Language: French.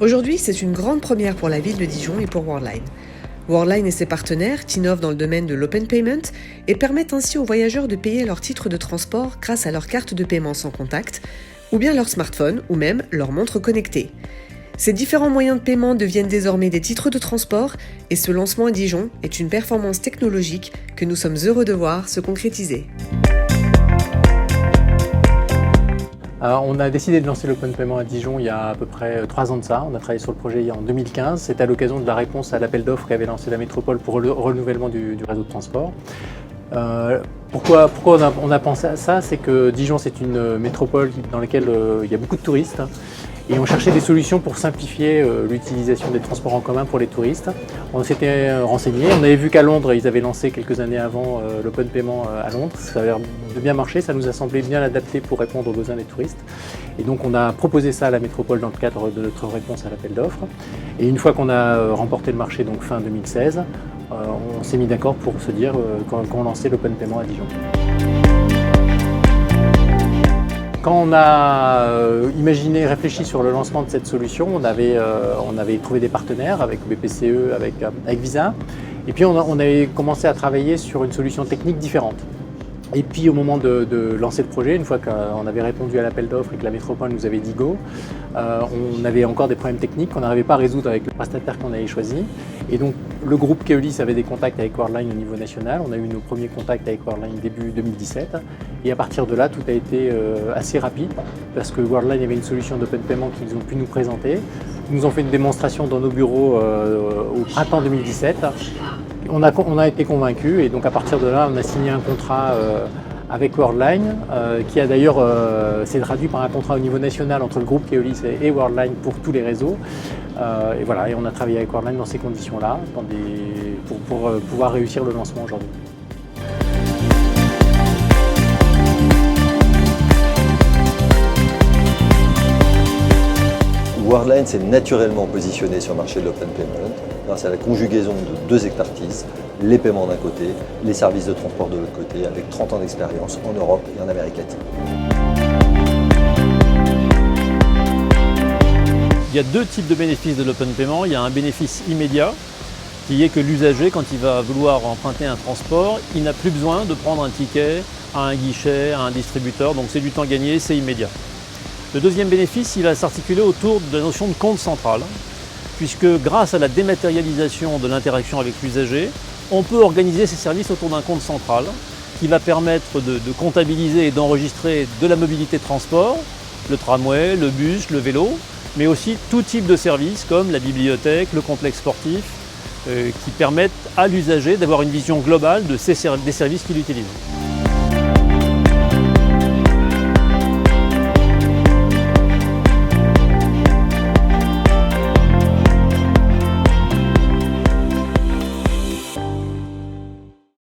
Aujourd'hui, c'est une grande première pour la ville de Dijon et pour Worldline. Worldline et ses partenaires innovent dans le domaine de l'open payment et permettent ainsi aux voyageurs de payer leur titre de transport grâce à leur carte de paiement sans contact, ou bien leur smartphone, ou même leur montre connectée. Ces différents moyens de paiement deviennent désormais des titres de transport et ce lancement à Dijon est une performance technologique que nous sommes heureux de voir se concrétiser. On a décidé de lancer l'open payment à Dijon il y a à peu près 3 ans de ça. On a travaillé sur le projet en 2015. C'était à l'occasion de la réponse à l'appel d'offres qu'avait lancé la métropole pour le renouvellement du réseau de transport. Pourquoi on a pensé à ça? C'est que Dijon, c'est une métropole dans laquelle il y a beaucoup de touristes. Et on cherchait des solutions pour simplifier l'utilisation des transports en commun pour les touristes. On s'était renseigné, on avait vu qu'à Londres, ils avaient lancé quelques années avant l'open payment à Londres. Ça a l'air de bien marcher, ça nous a semblé bien adapté pour répondre aux besoins des touristes. Et donc on a proposé ça à la métropole dans le cadre de notre réponse à l'appel d'offres. Et une fois qu'on a remporté le marché, donc fin 2016, on s'est mis d'accord pour se dire qu'on lançait l'open payment à Dijon. Quand on a imaginé et réfléchi sur le lancement de cette solution, on avait trouvé des partenaires avec BPCE, avec Visa. Et puis on avait commencé à travailler sur une solution technique différente. Et puis au moment de lancer le projet, une fois qu'on avait répondu à l'appel d'offres et que la métropole nous avait dit go, on avait encore des problèmes techniques qu'on n'arrivait pas à résoudre avec le prestataire qu'on avait choisi. Et donc le groupe Keolis avait des contacts avec Worldline au niveau national. On a eu nos premiers contacts avec Worldline début 2017. Et à partir de là, tout a été assez rapide parce que Worldline avait une solution d'open payment qu'ils ont pu nous présenter. Ils nous ont fait une démonstration dans nos bureaux au printemps 2017. On a été convaincus et donc à partir de là, on a signé un contrat avec Worldline qui a d'ailleurs s'est traduit par un contrat au niveau national entre le groupe Keolis et Worldline pour tous les réseaux. Et voilà, et on a travaillé avec Worldline dans ces conditions-là pour pouvoir réussir le lancement aujourd'hui. Worldline s'est naturellement positionné sur le marché de l'open payment grâce à la conjugaison de deux expertises, les paiements d'un côté, les services de transport de l'autre côté, avec 30 ans d'expérience en Europe et en Amérique latine. Il y a deux types de bénéfices de l'open payment. Il y a un bénéfice immédiat qui est que l'usager, quand il va vouloir emprunter un transport, il n'a plus besoin de prendre un ticket à un guichet, à un distributeur, donc c'est du temps gagné, c'est immédiat. Le deuxième bénéfice, il va s'articuler autour de la notion de compte central, puisque grâce à la dématérialisation de l'interaction avec l'usager, on peut organiser ces services autour d'un compte central qui va permettre de comptabiliser et d'enregistrer de la mobilité de transport, le tramway, le bus, le vélo, mais aussi tout type de services comme la bibliothèque, le complexe sportif, qui permettent à l'usager d'avoir une vision globale des services qu'il utilise.